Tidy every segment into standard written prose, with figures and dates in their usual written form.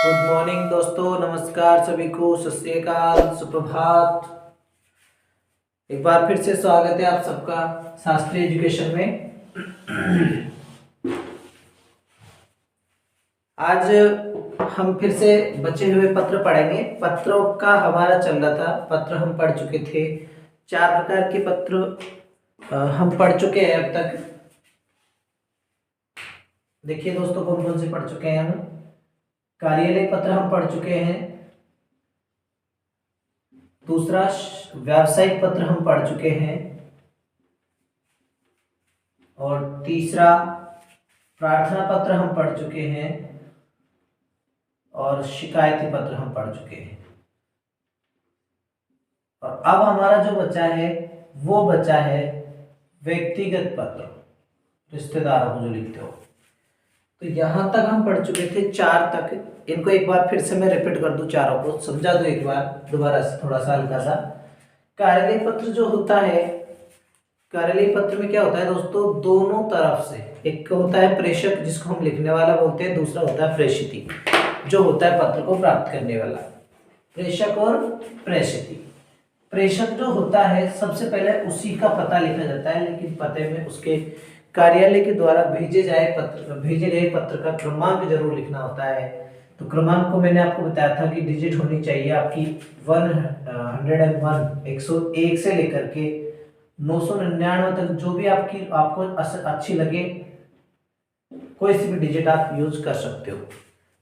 Good morning दोस्तों, नमस्कार सभी को, सत श्री अकाल, सुप्रभात। एक बार फिर से स्वागत है आप सबका शास्त्रीय एजुकेशन में। आज हम फिर से बचे हुए पत्र पढ़ेंगे। पत्रों का हमारा चल रहा था, पत्र हम पढ़ चुके थे। 4 प्रकार के पत्र हम पढ़ चुके हैं अब तक। देखिए दोस्तों, कौन कौन से पढ़ चुके हैं हम। कार्यालय पत्र हम पढ़ चुके हैं। दूसरा व्यावसायिक पत्र हम पढ़ चुके हैं। और तीसरा प्रार्थना पत्र हम पढ़ चुके हैं। और शिकायती पत्र हम पढ़ चुके हैं। और अब हमारा जो बचा है वो बचा है व्यक्तिगत पत्र, रिश्तेदारों को जो लिखते हो। तो यहां तक हम पढ़ चुके थे 4 तक। इनको एक बार फिर से मैं रिपीट कर दूं, चारों को समझा दूं एक बार दोबारा से, थोड़ा सा हल्का सा। कार्यालय पत्र जो होता है, कार्यालय पत्र में क्या होता है दोस्तों, दोनों तरफ से, एक होता है प्रेषक जिसको हम लिखने वाला बोलते हैं, दूसरा होता है प्रेषिती जो होता है पत्र को प्राप्त करने वाला। प्रेषक और प्रेषिती। प्रेषक जो होता है सबसे पहले उसी का पता लिखा जाता है, लेकिन पते में उसके कार्यालय के द्वारा भेजे गए पत्र का क्रमांक जरूर लिखना होता है। तो क्रमांक को मैंने आपको बताया था कि डिजिट होनी चाहिए आपकी 101 से लेकर के 999 तक, जो भी आपको अच्छी लगे कोई सी भी डिजिट आप यूज कर सकते हो।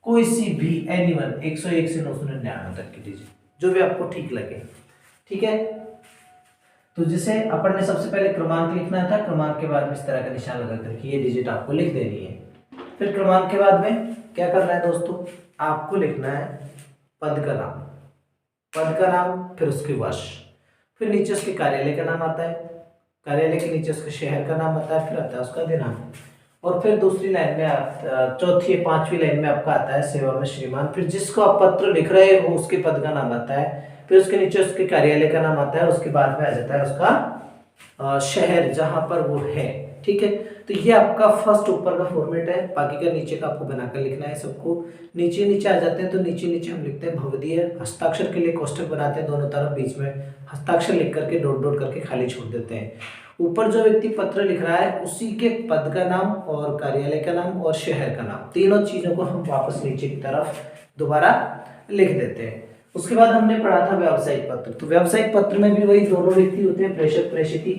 कोई सी भी, एनीवन, 101 से 999 तक की डिजिट जो भी आपको ठीक लगे, ठीक है। तो जिसे अपन ने सबसे पहले क्रमांक लिखना था, क्रमांक के बाद में इस तरह का निशान लगा करके ये डिजिट आपको लिख देनी है। फिर क्रमांक के बाद में क्या करना है दोस्तों, आपको लिखना है पद का नाम, पद का नाम, फिर उसके वर्ष, फिर नीचे उसके कार्यालय का नाम आता है, कार्यालय के नीचे उसके शहर का नाम आता है, फिर आता है उसका दिनांक, और फिर दूसरी लाइन में चौथी 5वीं लाइन में आपका आता है सेवा में श्रीमान। फिर जिसको आप पत्र लिख रहे हो उसके पद का नाम आता है, फिर उसके नीचे उसके कार्यालय का नाम आता है, उसके बाद में आ जाता है उसका शहर जहां पर वो है, ठीक है। तो ये आपका फर्स्ट ऊपर का फॉर्मेट है, बाकी का नीचे का आपको बनाकर लिखना है सबको। नीचे नीचे आ जाते हैं तो नीचे नीचे हम लिखते हैं भवदीय, हस्ताक्षर के लिए कोष्टक बनाते हैं दोनों तरफ, बीच में हस्ताक्षर लिख करके डॉट डॉट करके खाली छोड़ देते हैं। ऊपर जो व्यक्ति पत्र लिख रहा है उसी के पद का नाम और कार्यालय का नाम और शहर का नाम, तीनों चीजों को हम वापस नीचे की तरफ दोबारा लिख देते हैं। उसके बाद हमने पढ़ा था व्यावसायिक पत्र। तो व्यावसायिक पत्र में भी वही दोनों व्यक्ति होते हैं, प्रेषक प्रेषिती।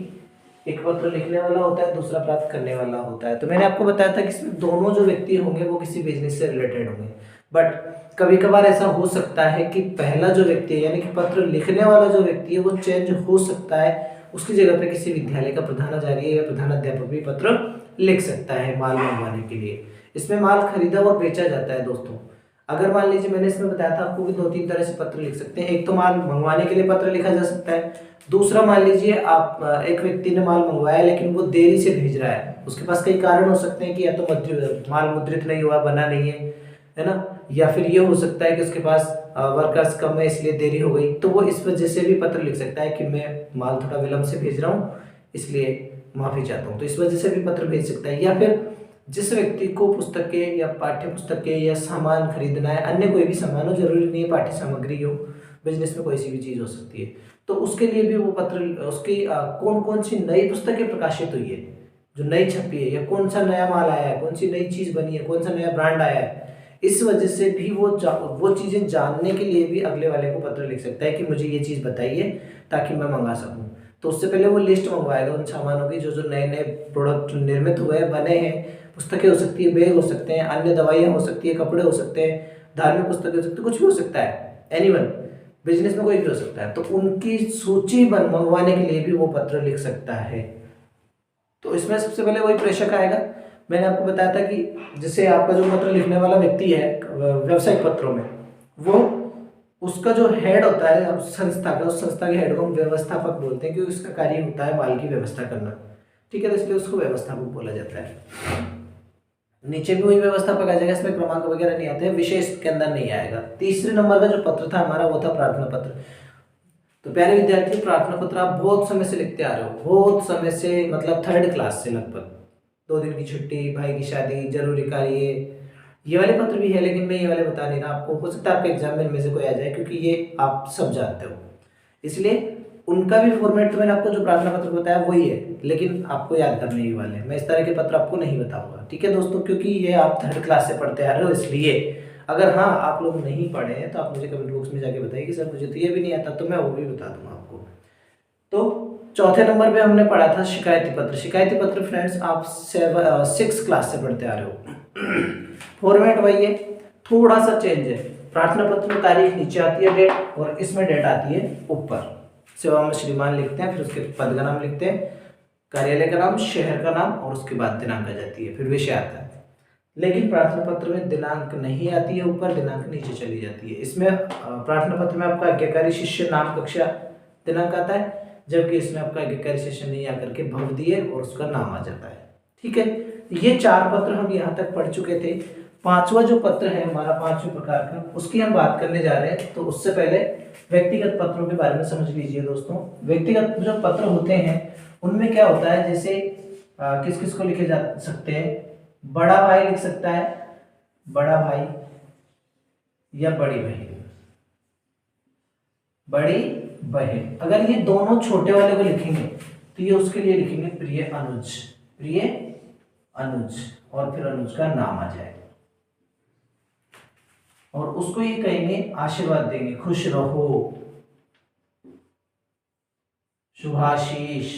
एक पत्र लिखने वाला होता है, दूसरा प्राप्त करने वाला होता है। तो मैंने आपको बताया था कि इसमें दोनों जो व्यक्ति होंगे वो किसी बिजनेस से रिलेटेड होंगे, बट कभी कभार ऐसा हो सकता है कि पहला जो व्यक्ति है यानी कि पत्र लिखने वाला जो व्यक्ति है वो चेंज हो सकता है, उसकी जगह पे किसी विद्यालय का प्रधानाचार्य या प्रधानाध्यापक भी पत्र लिख सकता है माल मंगवाने के लिए। इसमें माल खरीदा और बेचा जाता है दोस्तों। अगर मान लीजिए, मैंने इसमें बताया था आपको कि 2-3 तरह से पत्र लिख सकते हैं। एक तो माल मंगवाने के लिए पत्र लिखा जा सकता है। दूसरा, मान लीजिए आप एक व्यक्ति ने माल मंगवाया लेकिन वो देरी से भेज रहा है, उसके पास कई कारण हो सकते हैं कि या तो माल मुद्रित नहीं हुआ, बना नहीं है ना, या फिर ये हो सकता है कि उसके पास वर्कर्स कम है इसलिए देरी हो गई। तो वो इस वजह से भी पत्र लिख सकता है कि मैं माल थोड़ा विलंब से भेज रहा हूँ इसलिए माफी चाहता हूँ, तो इस वजह से भी पत्र भेज सकता है। या फिर जिस व्यक्ति को पुस्तकें या पाठ्य पुस्तकें या सामान खरीदना है, अन्य कोई भी सामान हो, जरूरी नहीं है पाठ्य सामग्री हो, बिजनेस में कोई सी भी चीज हो सकती है, तो उसके लिए भी वो पत्र, उसकी कौन कौन सी नई पुस्तकें प्रकाशित हुई है, जो नई छपी है, या कौन सा नया माल आया है, कौन सी नई चीज बनी है, कौन सा नया ब्रांड आया है, इस वजह से भी वो चीजें जानने के लिए भी अगले वाले को पत्र लिख सकता है कि मुझे ये चीज बताइए ताकि मैं मंगा सकूं। तो उससे पहले वो लिस्ट मंगवाएगा उन सामानों की जो जो नए नए प्रोडक्ट निर्मित हुए हैं, बने हैं। पुस्तकें हो सकती है, बैग हो सकते हैं, अन्य दवाइयाँ हो सकती है, कपड़े हो सकते हैं, धार्मिक पुस्तकें हो सकती है, कुछ भी हो सकता है, एनीवन, बिजनेस में कोई भी हो सकता है। तो उनकी सूची मंगवाने के लिए भी वो पत्र लिख सकता है। तो इसमें सबसे पहले वही प्रेषक आएगा। मैंने आपको बताया था कि जैसे आपका जो पत्र लिखने वाला व्यक्ति है व्यावसायिक पत्रों में, वो उसका जो हेड होता है उस संस्था का, उस संस्था के हेड को हम व्यवस्थापक बोलते हैं, क्योंकि उसका कार्य होता है माल की व्यवस्था करना, ठीक है। तो इसलिए उसको व्यवस्थापक बोला जाता है। नीचे भी वही व्यवस्थापक आ जाएगा, इसमें क्रमांक वगैरह नहीं आते हैं, विशेष के अंदर नहीं आएगा। तीसरे नंबर का जो पत्र था हमारा वो था प्रार्थना पत्र। तो प्यारे विद्यार्थी, प्रार्थना पत्र आप बहुत समय से लिखते आ रहे हो, बहुत समय से, मतलब 3rd क्लास से लगभग। 2 दिन की छुट्टी, भाई की शादी, जरूरी कार्य, ये वाले पत्र भी है, लेकिन मैं ये वाले बता नहीं रहा आपको, हो सकता है आपके एग्जाम में इनमें से कोई आ जाए, क्योंकि ये आप सब जानते हो। इसलिए उनका भी फॉर्मेट तो मैंने आपको जो प्रार्थना पत्र बताया वही है, लेकिन आपको याद करने ही वाले हैं। मैं इस तरह के पत्र आपको नहीं बताऊंगा, ठीक है दोस्तों, क्योंकि ये आप 3rd क्लास से पढ़ते आ रहे हो। इसलिए अगर हाँ आप लोग नहीं पढ़े हैं तो आप मुझे कमेंट बॉक्स में जाके बताइए कि सर मुझे तो ये भी नहीं आता, तो मैं वो भी बता दूंगा आपको। तो चौथे नंबर पे हमने पढ़ा था शिकायती पत्र। शिकायती पत्र फ्रेंड्स आप 6 क्लास से पढ़ते आ रहे हो। फॉर्मेट वही है, थोड़ा सा चेंज है। प्रार्थना पत्र में तारीख नीचे आती है डेट, और इसमें डेट आती है ऊपर। सेवा में श्रीमान लिखते हैं, फिर उसके पद का नाम लिखते हैं, कार्यालय का नाम, शहर का नाम, और उसके बाद दिनांक आ जाती है, फिर विषय आता है। लेकिन प्रार्थना पत्र में दिनांक नहीं आती है ऊपर, दिनांक नीचे चली जाती है। इसमें प्रार्थना पत्र में आपका आज्ञाकारी शिष्य, नाम, कक्षा, दिनांक आता है, जबकि इसमें आपका आज्ञाकारी शिष्य नहीं आकर के भवदीय और उसका नाम आ जाता है। ठीक है, ये 4 पत्र हम यहाँ तक पढ़ चुके थे। 5वां जो पत्र है हमारा 5वें प्रकार का, उसकी हम बात करने जा रहे हैं। तो उससे पहले व्यक्तिगत पत्रों के बारे में समझ लीजिए दोस्तों। व्यक्तिगत जो पत्र होते हैं उनमें क्या होता है, जैसे किस किस को लिखे जा सकते हैं। बड़ा भाई लिख सकता है, बड़ा भाई या बड़ी बहन, बड़ी बहन। अगर ये दोनों छोटे वाले को लिखेंगे तो ये उसके लिए लिखेंगे प्रिय अनुज, प्रिय अनुज, और फिर अनुज का नाम आ जाएगा, और उसको ये कहेंगे, आशीर्वाद देंगे, खुश रहो, शुभाशीष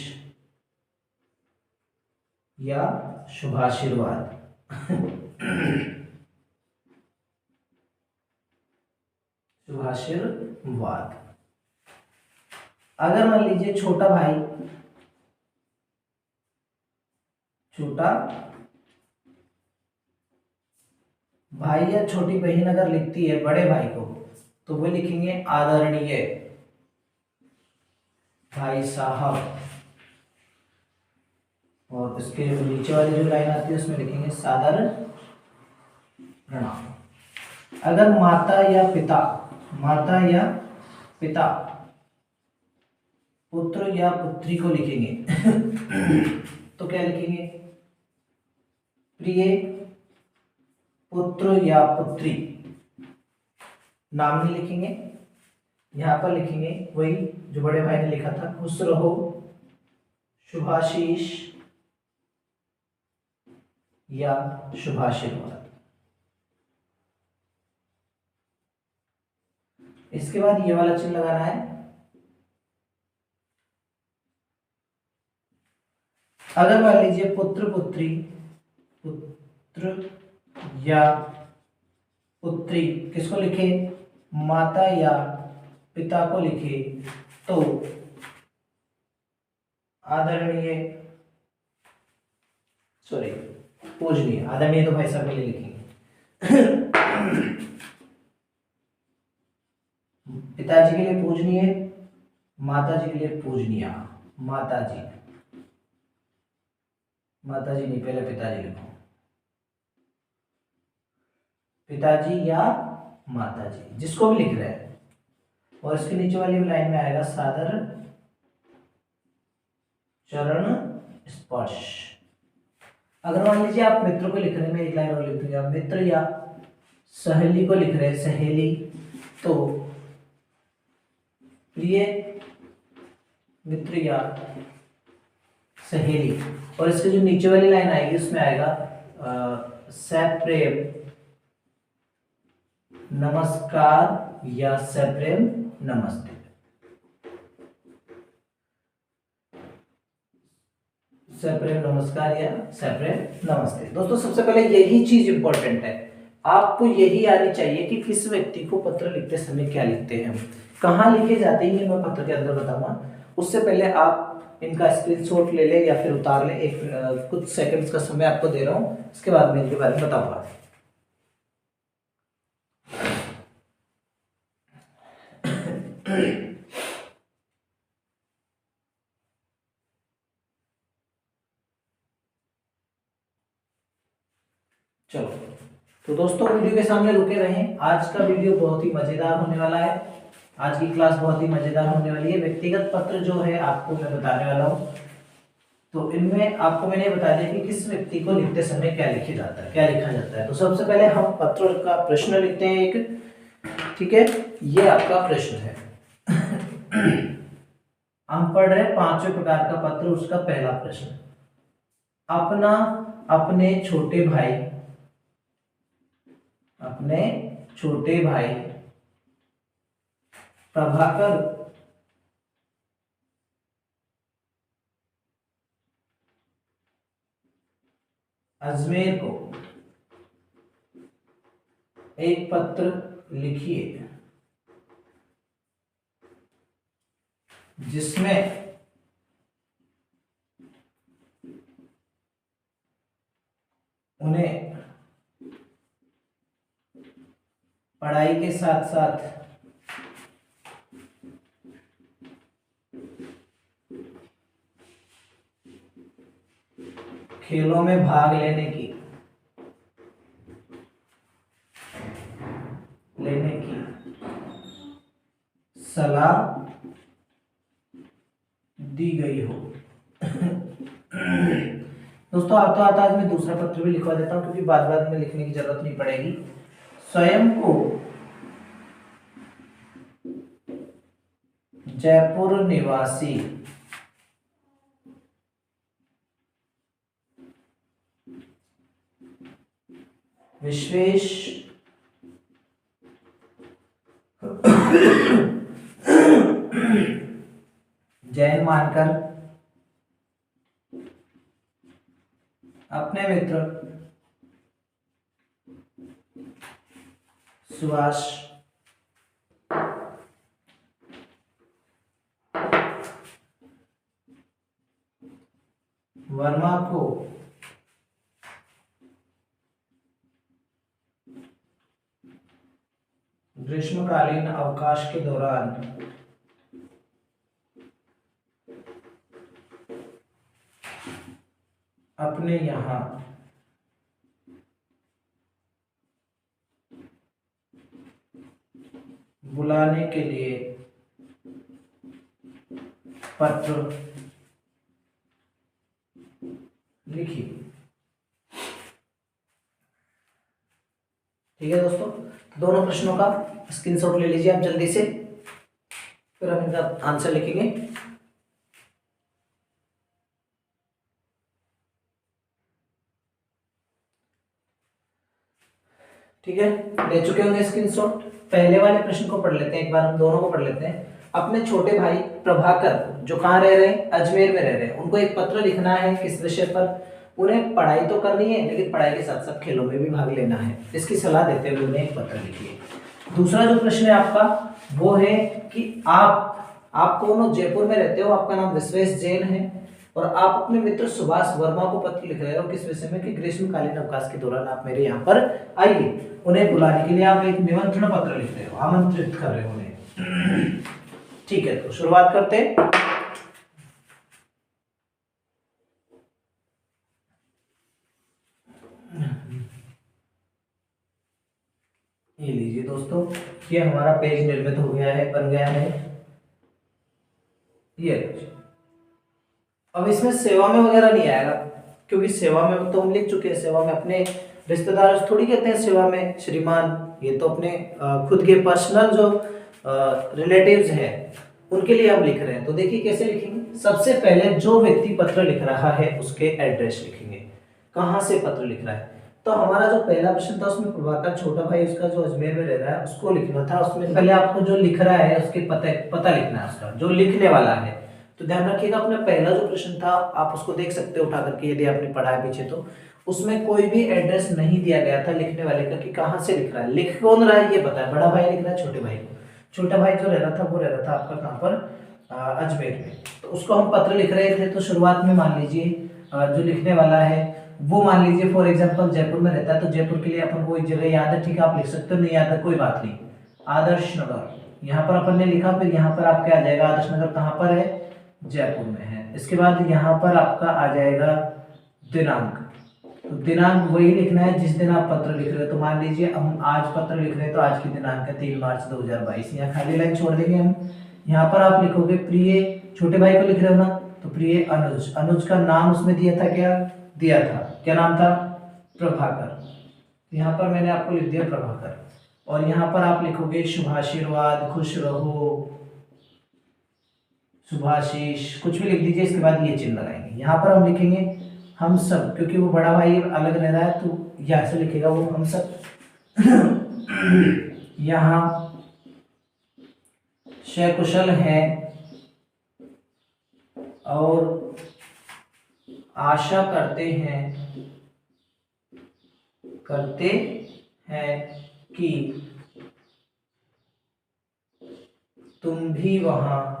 या शुभाशीर्वाद। शुभाशीर्वाद। अगर मान लीजिए छोटा भाई, छोटा भाई या छोटी बहन अगर लिखती है बड़े भाई को, तो वो लिखेंगे आदरणीय भाई साहब, और उसके जो नीचे वाली जो लाइन आती है उसमें लिखेंगे सादर प्रणाम। अगर माता या पिता, माता या पिता पुत्र या पुत्री को लिखेंगे तो क्या लिखेंगे, प्रिय पुत्र या पुत्री, नाम नहीं लिखेंगे। यहां पर लिखेंगे वही जो बड़े भाई ने लिखा था, खुश रहो, शुभाशीष या शुभाशीर्वाद। इसके बाद ये वाला चिन्ह लगाना है। अगर मान लीजिए पुत्र पुत्री, पुत्र या पुत्री किसको लिखे, माता या पिता को लिखे, तो आदरणीय, सॉरी पूजनीय, आदरणीय तो भाई साहब के लिए लिखेंगे। पिताजी के लिए पूजनीय, माता जी के लिए पूजनीय, माता जी, माता जी नहीं, पहले पिताजी लिखो, पिताजी या माता जी, जिसको भी लिख रहे हैं। और इसके नीचे वाली लाइन में आएगा सादर चरण स्पर्श। अगर मान लीजिए आप मित्र को लिख रहे हैं, मैं एक लाइन और लिख दूंगा, मित्र या सहेली को लिख रहे हैं, सहेली, तो प्रिय मित्र या सहेली, और इसके जो नीचे वाली लाइन आएगी उसमें आएगा सप्रेम नमस्कार या सप्रेम नमस्ते। सप्रेम नमस्कार या सप्रेम नमस्ते। दोस्तों सबसे पहले यही चीज इंपॉर्टेंट है, आपको यही आनी चाहिए कि किस व्यक्ति को पत्र लिखते समय क्या लिखते हैं, कहाँ लिखे जाते हैं, ये मैं पत्र के अंदर बताऊंगा। उससे पहले आप इनका स्क्रीनशॉट ले लें या फिर उतार लें, एक कुछ सेकंड्स का समय आपको दे रहा हूँ, इसके बाद मैं इनके बारे में बताऊंगा। चलो तो दोस्तों वीडियो के सामने रुके रहें, आज का वीडियो बहुत ही मजेदार होने वाला है, आज की क्लास बहुत ही मजेदार होने वाली है। व्यक्तिगत पत्र जो है आपको मैं बताने वाला हूँ, तो इनमें आपको मैंने बता दिया कि किस व्यक्ति को लिखते समय क्या लिखा जाता है, क्या लिखा जाता है। तो सबसे पहले हम पत्र का प्रश्न लिखते हैं एक, ठीक है, ये आपका प्रश्न है। हम पढ़ रहे हैं 5वें प्रकार का पत्र, उसका पहला प्रश्न, अपना अपने छोटे भाई, अपने छोटे भाई प्रभाकर अजमेर को एक पत्र लिखिए जिसमें उन्हें पढ़ाई के साथ साथ खेलों में भाग लेने की सलाह दी गई हो। दोस्तों आप तो आता, आज मैं दूसरा पत्र भी लिखवा देता हूं क्योंकि बाद बाद में लिखने की जरूरत नहीं पड़ेगी। स्वयं को जयपुर निवासी विश्वेश जैन मानकर अपने मित्र सुभाष वर्मा को ग्रीष्मकालीन अवकाश के दौरान अपने यहाँ बुलाने के लिए पत्र लिखिए। ठीक है दोस्तों, दोनों प्रश्नों का स्क्रीनशॉट ले लीजिए आप जल्दी से, फिर हम इनका आंसर लिखेंगे। ठीक है, ले चुके होंगे स्क्रीनशॉट। पहले वाले प्रश्न को पढ़ लेते हैं, एक बार हम दोनों को पढ़ लेते हैं। अपने छोटे भाई प्रभाकर जो कहाँ रह रहे हैं, अजमेर में रह रहे हैं, उनको एक पत्र लिखना है किस विषय पर, उन्हें पढ़ाई तो करनी है लेकिन पढ़ाई के साथ साथ खेलों में भी भाग लेना है, इसकी सलाह देते हुए उन्हें एक पत्र लिखिए। दूसरा जो प्रश्न है आपका वो है कि आप दोनों जयपुर में रहते हो, आपका नाम विश्वेश जैन है और आप अपने मित्र सुभाष वर्मा को पत्र लिख रहे हो किस विषय में कि ग्रीष्मकालीन अवकाश के दौरान आप मेरे यहाँ पर आइए। उन्हें बुलाने के लिए आप एक निमंत्रण पत्र लिख रहे हो, आमंत्रित कर रहे हो उन्हें। ठीक है, तो शुरुआत करते हैं। ये लीजिए दोस्तों, ये हमारा पेज निर्मित हो गया है, बन गया है। ये अब इसमें सेवा में वगैरह नहीं आएगा क्योंकि सेवा में तो हम लिख चुके हैं। सेवा में अपने रिश्तेदार थोड़ी कहते हैं सेवा में श्रीमान, ये तो अपने खुद के पर्सनल जो रिलेटिव्स हैं उनके लिए हम लिख रहे हैं। तो देखिए कैसे लिखेंगे। सबसे पहले जो व्यक्ति पत्र लिख रहा है उसके एड्रेस लिखेंगे, कहाँ से पत्र लिख रहा है। तो हमारा जो पहला प्रश्न था उसमें प्रभाकर छोटा भाई उसका जो अजमेर में रह रहा है उसको लिखना था। उसमें पहले आपको जो लिख रहा है उसके पता लिखना है, उसका जो लिखने वाला है। तो ध्यान रखिएगा, अपना पहला जो प्रश्न था आप उसको देख सकते हो उठा करके, यदि आपने पढ़ा है पीछे तो उसमें कोई भी एड्रेस नहीं दिया गया था लिखने वाले का कि कहाँ से लिख रहा है, लिख कौन रहा है ये पता है, बड़ा भाई लिख रहा है छोटे भाई को। छोटा भाई जो रह रहा था वो रह रहा था आपका कहाँ पर, अजमेर में। तो उसको हम पत्र लिख रहे थे। तो शुरुआत में मान लीजिए जो लिखने वाला है वो मान लीजिए फॉर एग्जांपल जयपुर में रहता है, तो जयपुर के लिए अपन को एक जगह याद है, ठीक है आप लिख सकते हो, नहीं याद है कोई बात नहीं। आदर्श नगर यहाँ पर अपन ने लिखा, फिर यहाँ पर आपका आ जाएगा आदर्श नगर कहाँ पर है, जयपुर में है। इसके बाद यहाँ पर आपका आ जाएगा दिनांक। तो दिनांक वही लिखना है जिस दिन आप पत्र लिख रहे हो। तो मान लीजिए हम आज पत्र लिख रहे हैं तो आज की दिनांक है 3 मार्च 2022। यहाँ खाली लाइन छोड़ देंगे हम। यहाँ पर आप लिखोगे प्रिय, छोटे भाई को लिख रहे हो ना, तो प्रिय अनुज, अनुज का नाम उसमें दिया था, क्या नाम था? प्रभाकर। यहाँ पर मैंने आपको लिख दिया प्रभाकर, और यहाँ पर आप लिखोगे शुभाशीर्वाद, खुश रहो, शुभाशीष, कुछ भी लिख दीजिए। इसके बाद ये चिन्ह लगाएंगे। यहाँ पर हम लिखेंगे हम सब, क्योंकि वो बड़ा भाई अलग रह रहा है तो यहाँ से लिखेगा वो हम सब। यहाँ सकुशल है और आशा करते हैं कि तुम भी वहां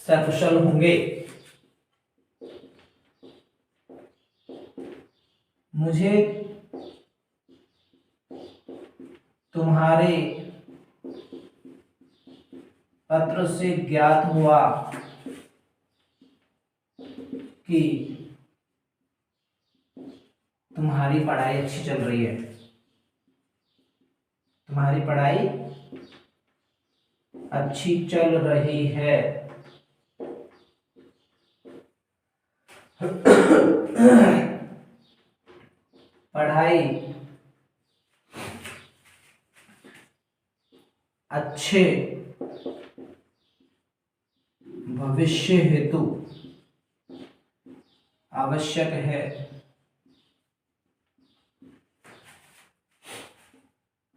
सकुशल होंगे। मुझे तुम्हारे पत्र से ज्ञात हुआ कि तुम्हारी पढ़ाई अच्छी चल रही है। तुम्हारी पढ़ाई अच्छी चल रही है। पढ़ाई अच्छे भविष्य हेतु आवश्यक है।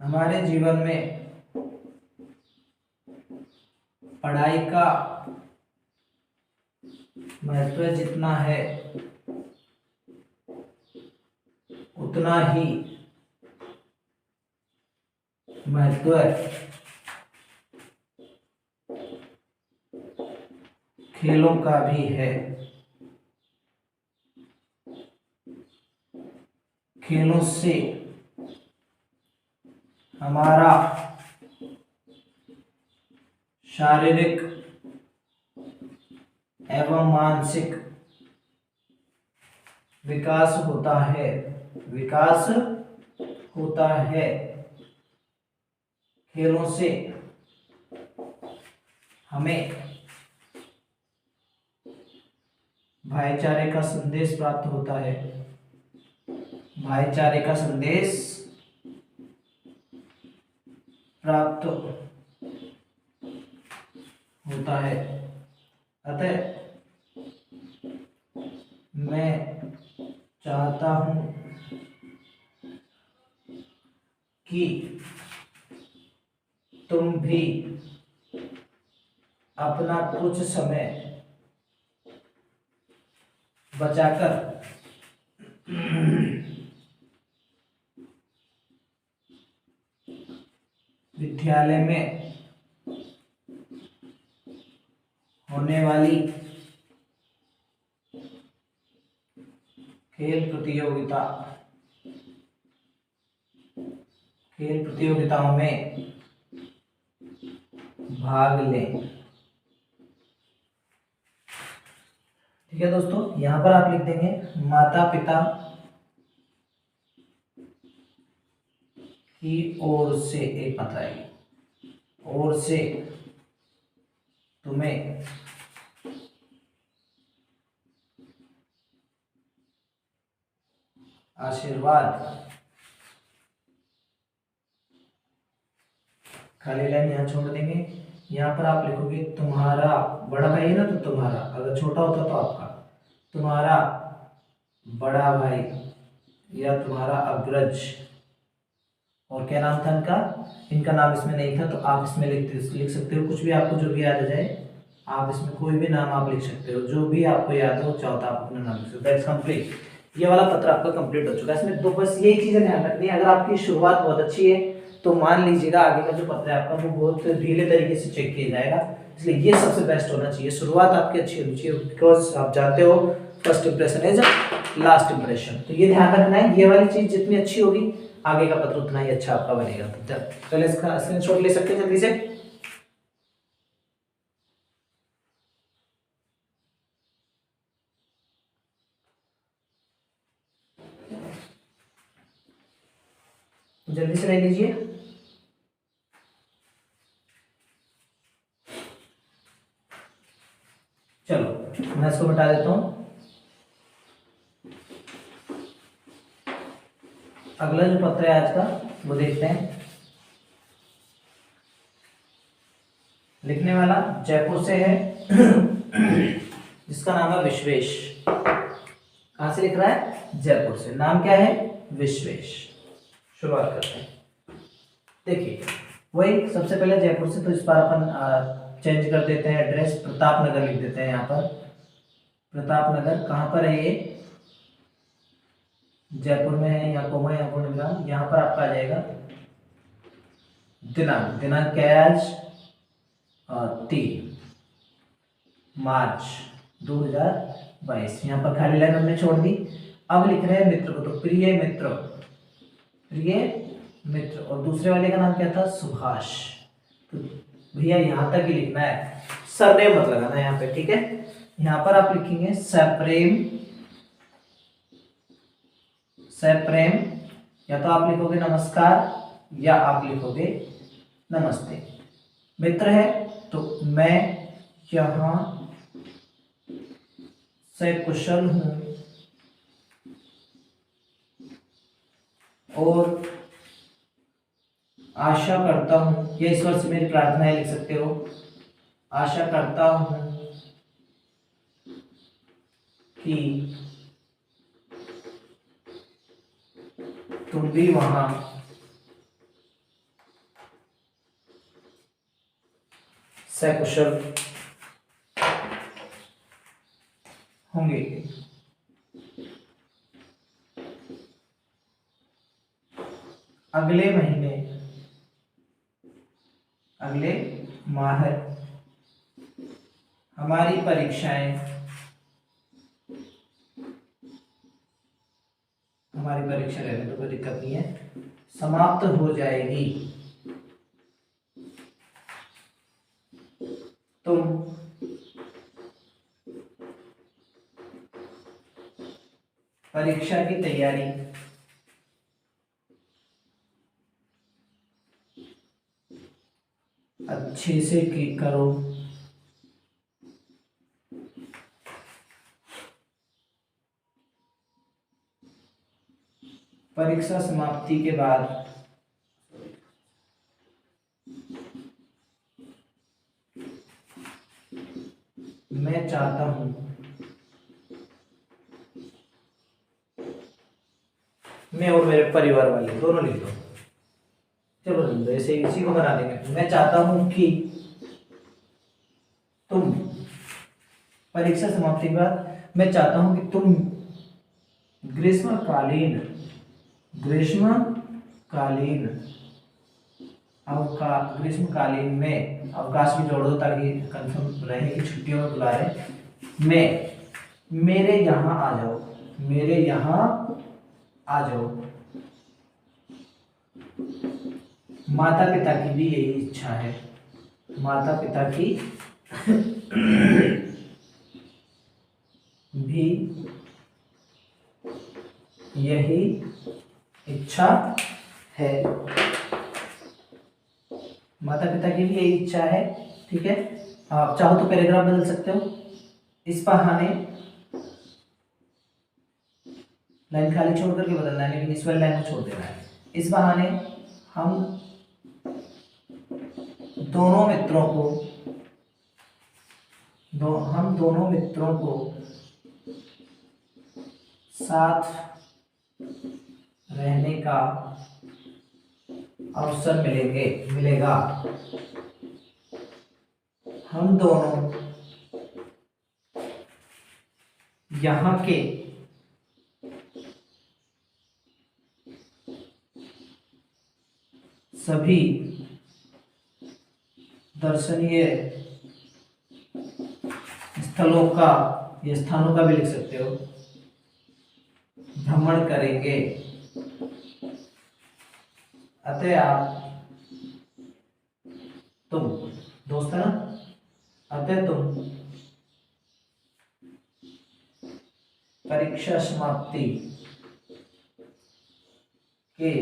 हमारे जीवन में पढ़ाई का महत्व जितना है उतना ही महत्व खेलों का भी है। खेलों से हमारा शारीरिक एवं मानसिक विकास होता है। खेलों से हमें भाईचारे का संदेश प्राप्त होता है। भाईचारे का संदेश प्राप्त होता है। अतः मैं चाहता हूं कि तुम भी अपना कुछ समय बचाकर विद्यालय में होने वाली खेल प्रतियोगिताओं में भाग लें। ठीक है दोस्तों, यहां पर आप लिख देंगे माता पिता की ओर से, एक मात्रा आएगी, ओर से तुम्हें आशीर्वाद। खाली लाइन यहाँ छोड़ देंगे। यहाँ पर आप लिखोगे तुम्हारा, बड़ा भाई है ना तो तुम्हारा, अगर छोटा होता तो आपका, तुम्हारा बड़ा भाई या तुम्हारा अग्रज। और क्या नाम था इनका नाम इसमें नहीं था तो आप इसमें लिख सकते हो कुछ भी, आपको जो भी याद आ जाए आप इसमें कोई भी नाम आप लिख सकते हो, जो भी आपको याद हो चाहो तो आप अपना नाम लिख सकते हो। कंप्लीट, ये वाला पत्र आपका कंप्लीट हो चुका है। इसमें तो बस यही चीजें ध्यान रखनी है। अगर आपकी शुरुआत बहुत अच्छी है तो मान लीजिएगा आगे का जो पत्र है आपका वो बहुत ढीले तरीके से चेक किया जाएगा, इसलिए ये सबसे बेस्ट होना चाहिए। शुरुआत आपकी अच्छी होनी चाहिए, बिकॉज आप जानते हो first impression is last impression. तो ये ध्यान रखना है, ये वाली चीज जितनी अच्छी होगी आगे का पत्र उतना ही अच्छा आपका बनेगा। तो चलिए इसका स्क्रीनशॉट ले सकते हैं जल्दी से। जल्दी से ले लीजिए। चलो मैं इसको मिटा देता हूं। अगला जो पत्र है आज का वो देखते हैं। लिखने वाला जयपुर से है जिसका नाम है विश्वेश। कहां से लिख रहा है? जयपुर से। नाम क्या है? विश्वेश। शुरुआत करते हैं। देखिए वही सबसे पहले जयपुर से, तो इस बार अपन चेंज कर देते हैं एड्रेस, प्रताप नगर लिख देते हैं। यहाँ पर प्रताप नगर कहाँ पर है? ये जयपुर में है। यहाँ कोमा, यहाँ पूर्णविराम, यहाँ पर आपका आ जाएगा दिनांक। दिनांक क्या है आज? 3 मार्च 2022। यहाँ पर खाली लाइन हमने छोड़ दी। अब लिख रहे हैं मित्र को, तो प्रिय मित्र, प्रिय मित्र। और दूसरे वाले का नाम क्या था? सुभाष। तो भैया यहाँ तक ही लिखना है, सरनेम मत लगाना यहाँ पे, ठीक है। यहाँ पर आप लिखेंगे सप्रेम, सप्रेम, या तो आप लिखोगे नमस्कार या आप लिखोगे नमस्ते। मित्र है तो मैं यहाँ सकुशल हूँ और आशा करता हूँ, ये ईश्वर से मेरी प्रार्थना है, लिख सकते हो। आशा करता हूँ कि तुम भी वहां सकुशल होंगे। अगले महीने, अगले माह हमारी परीक्षाएं, हमारी परीक्षा रहने तो कोई दिक्कत नहीं है, समाप्त हो जाएगी। तुम परीक्षा की तैयारी अच्छे से करो। परीक्षा समाप्ति के बाद मैं चाहता हूं, मैं और मेरे परिवार वाले दोनों लिख दो। चलो लिख दो, ऐसे इसी को बना देंगे। मैं चाहता हूं कि तुम परीक्षा समाप्ति के बाद, मैं चाहता हूं कि तुम ग्रीष्मकालीन, ग्रीष्मकालीन ग्रीष्मकालीन में अवकाश भी जोड़ दो ताकि कंफर्म रहे कि छुट्टियों में बुला रहे। मैं मेरे यहाँ आ जाओ, मेरे यहाँ आ जाओ। माता पिता की भी यही इच्छा है, माता पिता की भी यही इच्छा है, माता पिता की भी यही इच्छा है, ठीक है। आप चाहो तो पैराग्राफ बदल सकते हो। इस बहाने लाइन खाली छोड़ करके बदलना है, लेकिन इस वाली लाइन को छोड़ देना है। इस बहाने हम दोनों मित्रों को साथ रहने का अवसर मिलेगा। हम दोनों यहाँ के सभी दर्शनीय स्थलों का, या स्थानों का भी लिख सकते हो, भ्रमण करेंगे। अतः आप, तुम दोस्त है ना, अतः तुम परीक्षा समाप्ति के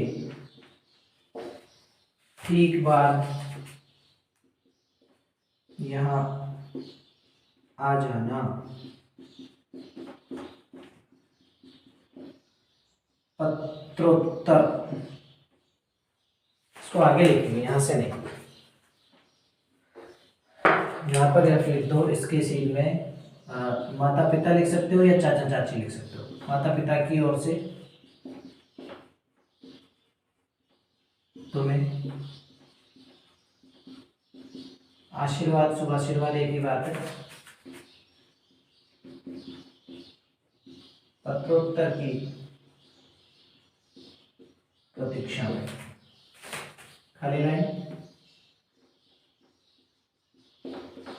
ठीक बार यहाँ आ जाना। पत्रोत्तर, इसको आगे लिखेंगे, यहां से नहीं, यहाँ पर या लिख दो इसके सीन में माता पिता लिख सकते हो या चाचा चाची लिख सकते हो। माता पिता की ओर से तुम्हें आशीर्वाद, शुभ आशीर्वाद एक ही बात है। पत्रोत्तर की प्रतीक्षा में, खाली लाइन,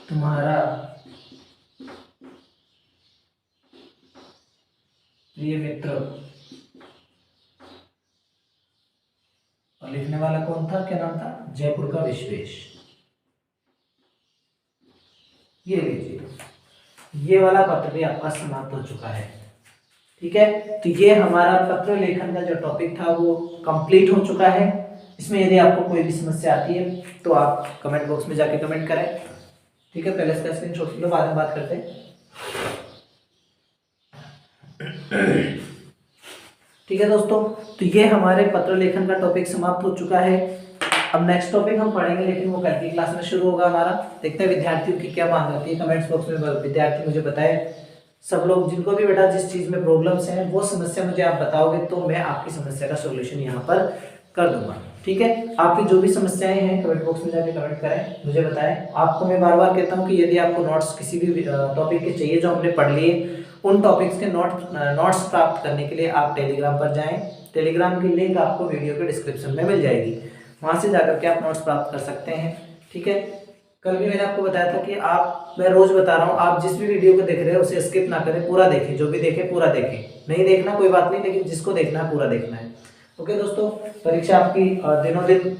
तुम्हारा प्रिय मित्र, और लिखने वाला कौन था, क्या नाम था, जयपुर का विश्वेश। ये लीजिए, ये वाला पत्र भी आपका समाप्त हो चुका है। ठीक है, तो ये हमारा पत्र लेखन का जो टॉपिक था वो कंप्लीट हो चुका है। इसमें यदि आपको कोई भी समस्या आती है तो आप कमेंट बॉक्स में जाके कमेंट करें। ठीक है, पहले इसका स्क्रीनशॉट लो, बाद में बात करते हैं। ठीक है दोस्तों, तो ये हमारे पत्र लेखन का टॉपिक समाप्त हो चुका है। अब नेक्स्ट टॉपिक हम पढ़ेंगे, लेकिन वो कल की क्लास में शुरू होगा हमारा। देखते हैं विद्यार्थियों की क्या मांग रहती है, कमेंट्स बॉक्स में विद्यार्थी मुझे बताएं। सब लोग जिनको भी बेटा जिस चीज में प्रॉब्लम्स हैं वो समस्या मुझे आप बताओगे तो मैं आपकी समस्या का सॉल्यूशन यहाँ पर कर दूंगा। ठीक है, आपकी जो भी समस्याएं हैं कमेंट बॉक्स में जाके कमेंट करें, मुझे बताएं। आपको मैं बार बार कहता हूँ कि यदि आपको नोट्स किसी भी टॉपिक के चाहिए जो हमने पढ़ लिए, उन टॉपिक्स के नोट्स प्राप्त करने के लिए आप टेलीग्राम पर जाएं। टेलीग्राम की लिंक आपको वीडियो के डिस्क्रिप्शन में मिल जाएगी, वहां से जाकर के आप नोट्स प्राप्त कर सकते हैं। ठीक है, कल भी मैंने आपको बताया था कि मैं रोज बता रहा हूँ, आप जिस भी वीडियो को देख रहे हो उसे स्किप ना करें, पूरा देखें, जो भी देखें पूरा देखें। नहीं देखना कोई बात नहीं, लेकिन जिसको देखना है पूरा देखना है। ओके दोस्तों, परीक्षा आपकी दिनों दिन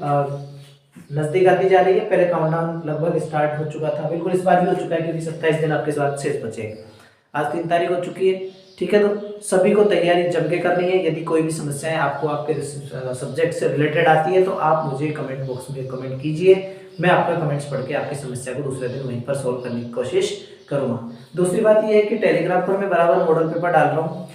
नजदीक आती जा रही है। पहले काउंटडाउन लगभग स्टार्ट हो चुका था, बिल्कुल इस बार भी हो चुका है, क्योंकि 27 दिन आपके साथ शेष बचे। आज 3 तारीख हो चुकी है। ठीक है, तो सभी को तैयारी जम के करनी है। यदि कोई भी समस्याएं आपको आपके सब्जेक्ट से रिलेटेड आती है तो आप मुझे कमेंट बॉक्स में कमेंट कीजिए, मैं आपका कमेंट्स पढ़ के आपकी समस्या को दूसरे दिन वहीं पर सोल्व करने की कोशिश करूंगा। दूसरी बात यह है कि टेलीग्राम पर मैं बराबर मॉडल पेपर डाल रहा हूँ।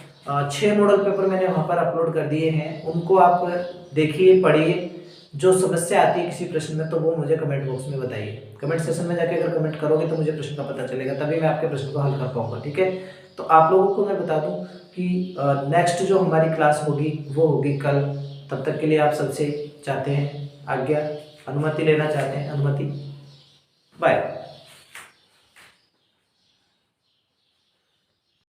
6 मॉडल पेपर मैंने वहाँ पर अपलोड कर दिए हैं, उनको आप देखिए, पढ़िए। जो समस्या आती है किसी प्रश्न में तो वो मुझे कमेंट बॉक्स में बताइए। कमेंट सेक्शन में जाके अगर कमेंट करोगे तो मुझे प्रश्न का पता चलेगा, तभी मैं आपके प्रश्न को हल कर पाऊंगा। ठीक है, तो आप लोगों को मैं बता दूं कि नेक्स्ट जो हमारी क्लास होगी वो होगी कल। तब तक के लिए आप सबसे चाहते हैं आज्ञा, अनुमति लेना चाहते हैं, अनुमति, बाय।